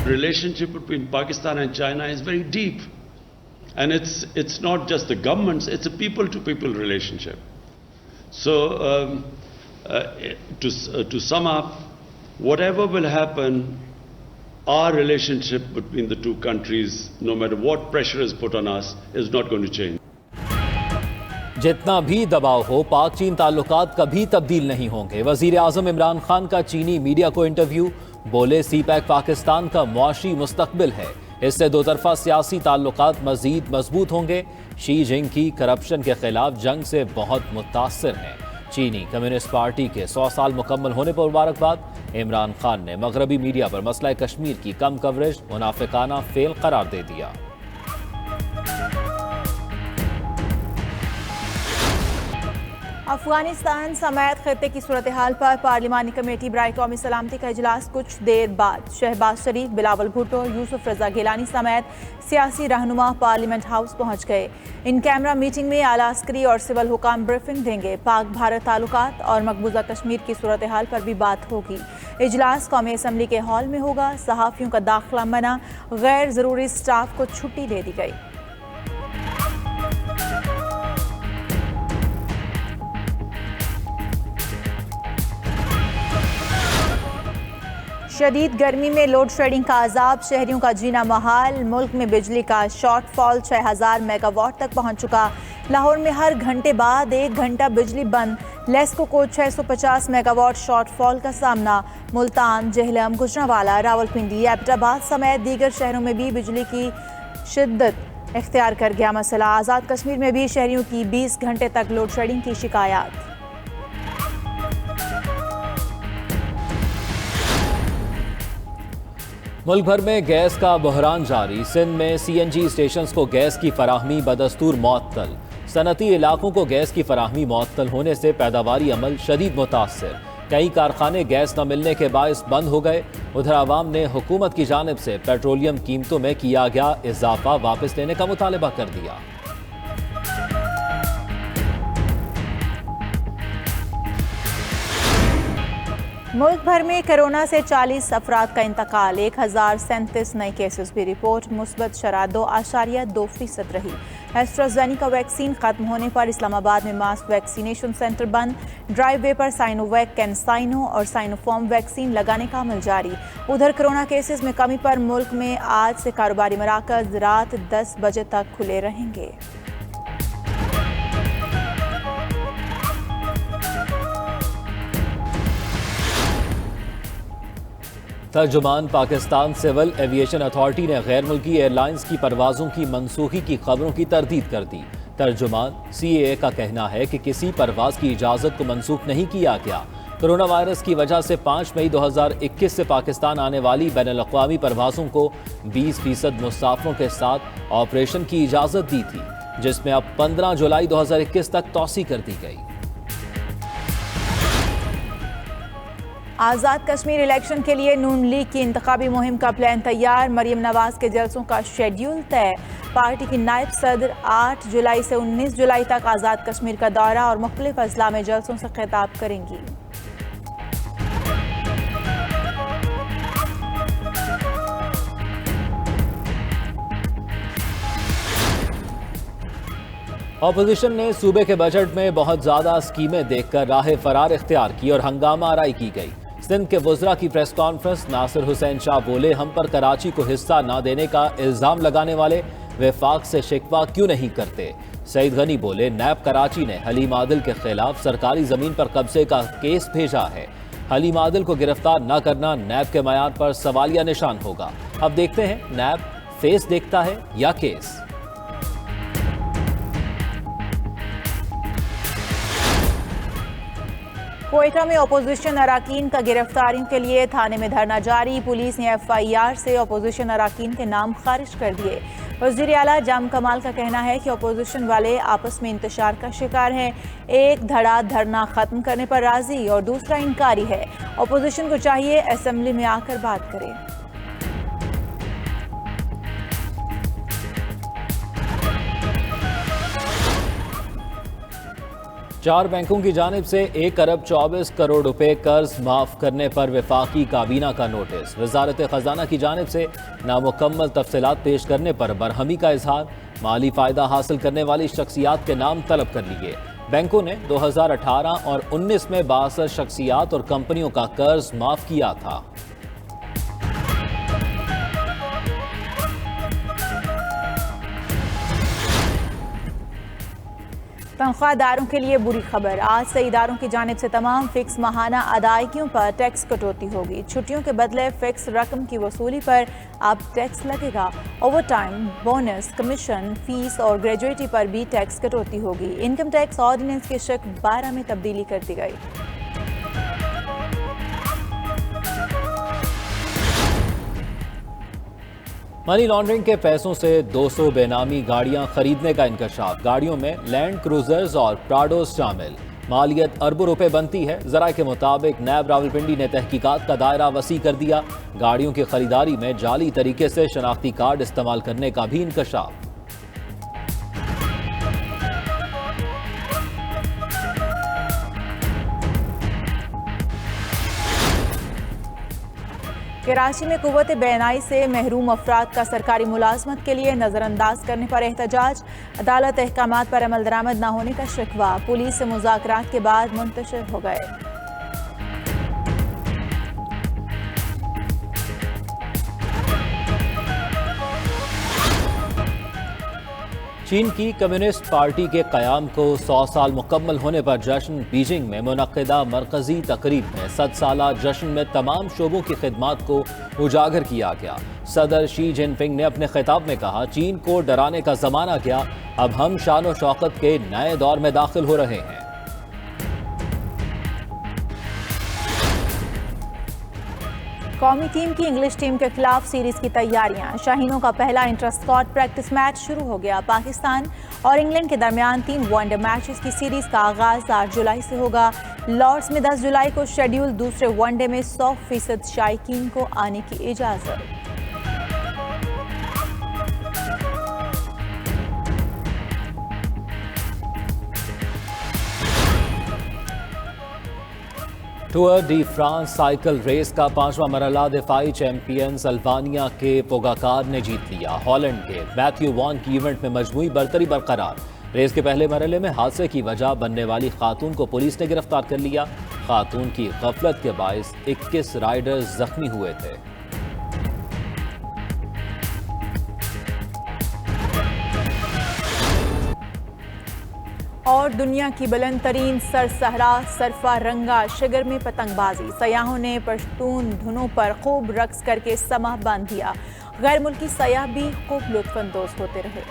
relationship between Pakistan and China is very deep. And it's not just the governments, it's a people-to-people relationship. So to sum up, whatever will happen, our relationship between the two countries, no matter what pressure is put on us, is not going to change. जितना भी दबाव हो, पाक चीन ताल्लुकात कभी तब्दील नहीं होंगे। वजीर आजम इमरान खान का चीनी मीडिया को इंटरव्यू, बोले सी पैक पाकिस्तान का मुआशी मुस्तकबिल है, इससे दो तरफा सियासी ताल्लुकात मजीद मजबूत होंगे। शी जिंग की करप्शन के खिलाफ जंग से बहुत मुतासर हैं। चीनी कम्युनिस्ट पार्टी के 100 साल मुकम्मल होने पर मुबारकबाद। इमरान खान ने मगरबी मीडिया पर मसला कश्मीर की कम कवरेज मुनाफिकाना फेल करार दे दिया। अफगानिस्तान समेत खित्ते की सूरत हाल पर पार्लिमानी कमेटी बराए कौमी सलामती का इजलास कुछ देर बाद शहबाज शरीफ, बिलावल भुट्टो, यूसुफ रजा गिलानी समेत सियासी रहनुमा पार्लियामेंट हाउस पहुंच गए। इन कैमरा मीटिंग में आला अस्करी और सिविल हुकाम ब्रीफिंग देंगे। पाक भारत ताल्लुकात और मकबूजा कश्मीर की सूरत हाल पर भी बात होगी। इजलास कौमी असम्बली के हॉल में होगा। सहाफ़ियों का दाखिला मना, गैर ज़रूरी स्टाफ को छुट्टी दे दी गई। शदीद गर्मी में लोड शेडिंग का अजाब, शहरियों का जीना महाल। मुल्क में बिजली का शॉर्टफॉल 6000 मेगावाट तक पहुंच चुका। लाहौर में हर घंटे बाद 1 घंटा बिजली बंद। लेस्को को 650 मेगावाट शॉर्टफॉल का सामना। मुल्तान, जेहलम, गुजरांवाला, रावलपिंडी, एबटाबाद समेत दीगर शहरों में भी बिजली की शिद्दत इख्तियार कर गया मसला। आज़ाद कश्मीर में भी शहरियों की 20 घंटे तक लोड शेडिंग की शिकायत। मुल्क भर में गैस का बहरान जारी। सिंध में CNG स्टेशंस को गैस की फराहमी बदस्तूर मुअत्तल। सनती इलाकों को गैस की फराहमी मुअत्तल होने से पैदावारी अमल शदीद मुतासर। कई कारखाने गैस न मिलने के बायस बंद हो गए। उधर आवाम ने हुकूमत की जानिब से पेट्रोलियम कीमतों में किया गया इजाफा वापस लेने का मुतालबा कर दिया। मुल्क भर में कोरोना से 40 अफराद का इंतकाल। 1037 नए केसेस भी रिपोर्ट। मुस्बत शरह 2.2% रही। एस्ट्राजेनेका वैक्सीन खत्म होने पर इस्लामाबाद में मास वैक्सीनेशन सेंटर बंद। ड्राइव वे पर साइनोवैक, कैंसाइनो और साइनोफॉर्म वैक्सीन लगाने का अमल जारी। उधर कोरोना केसेस में कमी पर मुल्क में आज से कारोबारी मराकज रात 10 बजे तक खुले रहेंगे। तर्जुमान पाकिस्तान सिविल एविएशन अथॉरिटी ने गैर मुल्की एयरलाइंस की परवाज़ों की मनसूखी की खबरों की तरदीद कर दी। तर्जुमान CAA का कहना है कि किसी परवाज़ की इजाज़त को मनसूख नहीं किया गया। कोरोना वायरस की वजह से 5 मई 2021 से पाकिस्तान आने वाली बैनुल-अक़वामी परवाज़ों को 20% मुसाफिरों के साथ ऑपरेशन की इजाज़त दी थी, जिसमें अब 15 जुलाई 2021 तक तौसी कर दी गई। आज़ाद कश्मीर इलेक्शन के लिए नून लीग की इंतखाबी मुहिम का प्लान तैयार। मरियम नवाज के जलसों का शेड्यूल तय। पार्टी की नायब सदर 8 जुलाई से 19 जुलाई तक आज़ाद कश्मीर का दौरा और मुख्तलिफ अजला में जलसों से खिताब करेंगी। अपोजिशन ने सूबे के बजट में बहुत ज्यादा स्कीमें देखकर राह फरार इख्तियार की और हंगामा आराई की गई। सिंध के वज़रा की प्रेस कॉन्फ्रेंस, नासिर हुसैन शाह बोले, हम पर कराची को हिस्सा न देने का इल्जाम लगाने वाले वफाक से शिकवा क्यों नहीं करते। सईद गनी बोले, नैब कराची ने हलीम आदिल के खिलाफ सरकारी जमीन पर कब्जे का केस भेजा है। हलीम आदिल को गिरफ्तार न करना नैब के मयार पर सवालिया निशान होगा। अब देखते हैं नैब फेस देखता है या केस। कोयटा में अपोजिशन अराकीन का गिरफ्तारियों के लिए थाने में धरना जारी। पुलिस ने FIR से अपोजिशन अराकीन के नाम खारिज कर दिए। वज़ीर आला जाम कमाल का कहना है कि अपोजिशन वाले आपस में इंतशार का शिकार हैं। एक धड़ा धरना खत्म करने पर राजी और दूसरा इनकारी है। अपोजिशन को चाहिए असेंबली में आकर बात करे। 4 बैंकों की जानिब से 1 अरब 24 करोड़ रुपए कर्ज माफ करने पर वफाकी काबीना का नोटिस। वजारत खजाना की जानिब से नामुकम्मल तफसीलात पेश करने पर बरहमी का इजहार। माली फायदा हासिल करने वाली शख्सियात के नाम तलब कर लिए। बैंकों ने 2018 और 19 में 62 शख्सियात और कंपनियों का कर्ज माफ किया था। तनख्वाहदारों के लिए बुरी खबर। आज से इदारों की जानिब से तमाम फिक्स माहाना अदायगियों पर टैक्स कटौती होगी। छुट्टियों के बदले फिक्स रकम की वसूली पर अब टैक्स लगेगा। Over time, bonus, commission, fees और ग्रेजुएटी पर भी टैक्स कटौती होगी। इनकम टैक्स ऑर्डिनेंस के शक 12 में तब्दीली कर दी गई। मनी लॉन्ड्रिंग के पैसों से 200 बेनामी गाड़ियां खरीदने का इंकशाफ। गाड़ियों में लैंड क्रूजर्स और प्राडोस शामिल। मालियत अरबों रुपए बनती है। जरा के मुताबिक नैब रावलपिंडी ने तहकीकात का दायरा वसी कर दिया। गाड़ियों की खरीदारी में जाली तरीके से शनाख्ती कार्ड इस्तेमाल करने का भी इंकशाफ। कराची में कुव्वत बेनाई से महरूम अफराद का सरकारी मुलाजमत के लिए नजरअंदाज करने पर एहतजाज। अदालत अहकामात पर अमल दरामद न होने का शिकवा पुलिस से मुज़ाकरात के बाद मुंतशिर हो गए। चीन की कम्युनिस्ट पार्टी के क़याम को 100 साल मुकम्मल होने पर जश्न। बीजिंग में मुनक़्क़िदा मरकजी तकरीब में 100 साला जश्न में तमाम शोबों की खिदमात को उजागर किया गया। सदर शी जिनपिंग ने अपने खिताब में कहा, चीन को डराने का ज़माना क्या, अब हम शान और शौकत के नए दौर में दाखिल हो रहे हैं। कौमी टीम की इंग्लिश टीम के खिलाफ सीरीज की तैयारियां। शाहीनों का पहला इंटर स्क्वाड प्रैक्टिस मैच शुरू हो गया। पाकिस्तान और इंग्लैंड के दरमियान 3 वनडे मैचेस की सीरीज का आगाज 8 जुलाई से होगा। लॉर्ड्स में 10 जुलाई को शेड्यूल दूसरे वनडे में 100% शायकीन को आने की इजाजत। Tour de France cycle race का 5वां मरहला दिफाई चैंपियंस अल्बानिया के पोगाकार ने जीत लिया। हॉलैंड के मैथ्यू वॉन की इवेंट में मजमूई बरतरी बरकरार। रेस के पहले मरहले में हादसे की वजह बनने वाली खातून को पुलिस ने गिरफ्तार कर लिया। खातून की गफलत के बायस 21 राइडर्स जख्मी हुए थे। और दुनिया की बुलंद तरीन सरसहरा सरफा रंगा शिगर में पतंगबाजी। सयाहों ने पश्तून धुनों पर खूब रक्स करके समा बांध दिया। गैर मुल्की सयाह भी खूब लुत्फानंदोज होते रहे।